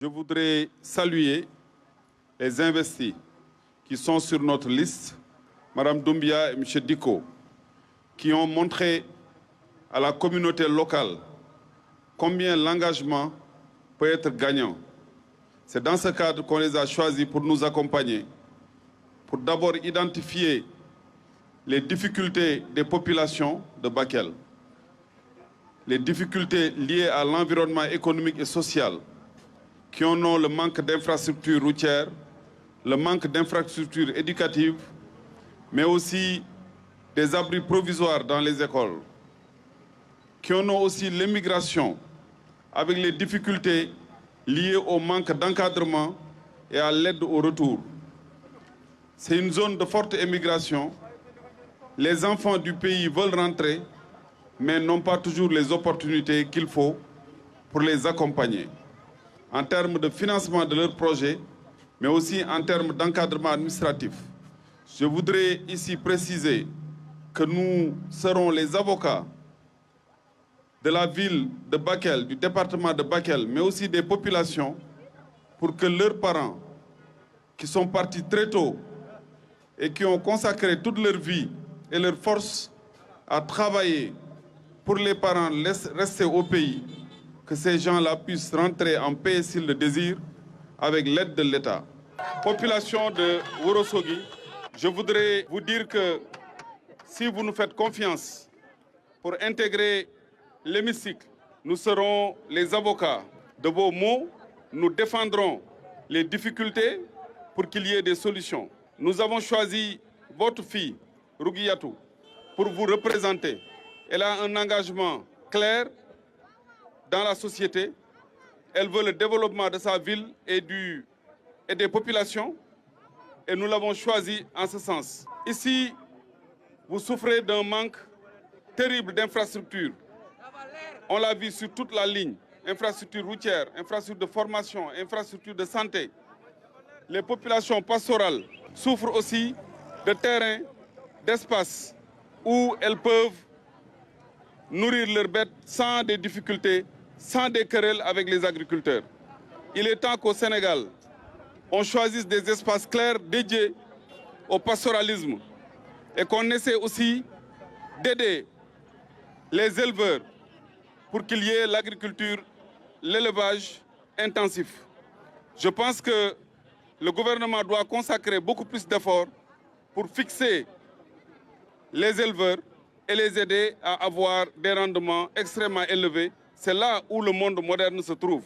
Je voudrais saluer les investis qui sont sur notre liste, Mme Doumbia et M. Diko, qui ont montré à la communauté locale combien l'engagement peut être gagnant. C'est dans ce cadre qu'on les a choisis pour nous accompagner, pour d'abord identifier les difficultés des populations de Bakel, les difficultés liées à l'environnement économique et social, qui en ont le manque d'infrastructures routières, le manque d'infrastructures éducatives, mais aussi des abris provisoires dans les écoles, qui en ont aussi l'immigration, avec les difficultés liées au manque d'encadrement et à l'aide au retour. C'est une zone de forte émigration. Les enfants du pays veulent rentrer, mais n'ont pas toujours les opportunités qu'il faut pour les accompagner, en termes de financement de leurs projets, mais aussi en termes d'encadrement administratif. Je voudrais ici préciser que nous serons les avocats de la ville de Bakel, du département de Bakel, mais aussi des populations, pour que leurs parents, qui sont partis très tôt et qui ont consacré toute leur vie et leur force à travailler pour les parents restés au pays, que ces gens-là puissent rentrer en paix s'ils le désirent, avec l'aide de l'État. Population de Ourossogui, je voudrais vous dire que si vous nous faites confiance pour intégrer l'hémicycle, nous serons les avocats de vos mots, nous défendrons les difficultés pour qu'il y ait des solutions. Nous avons choisi votre fille, Rougiatou, pour vous représenter. Elle a un engagement clair dans la société. Elle veut le développement de sa ville et des populations. Et nous l'avons choisi en ce sens. Ici, vous souffrez d'un manque terrible d'infrastructures. On l'a vu sur toute la ligne. Infrastructures routières, infrastructures de formation, infrastructures de santé. Les populations pastorales souffrent aussi de terrains, d'espaces où elles peuvent nourrir leurs bêtes sans des difficultés, sans des querelles avec les agriculteurs. Il est temps qu'au Sénégal, on choisisse des espaces clairs dédiés au pastoralisme et qu'on essaie aussi d'aider les éleveurs pour qu'il y ait l'agriculture, l'élevage intensif. Je pense que le gouvernement doit consacrer beaucoup plus d'efforts pour fixer les éleveurs et les aider à avoir des rendements extrêmement élevés. C'est là où le monde moderne se trouve.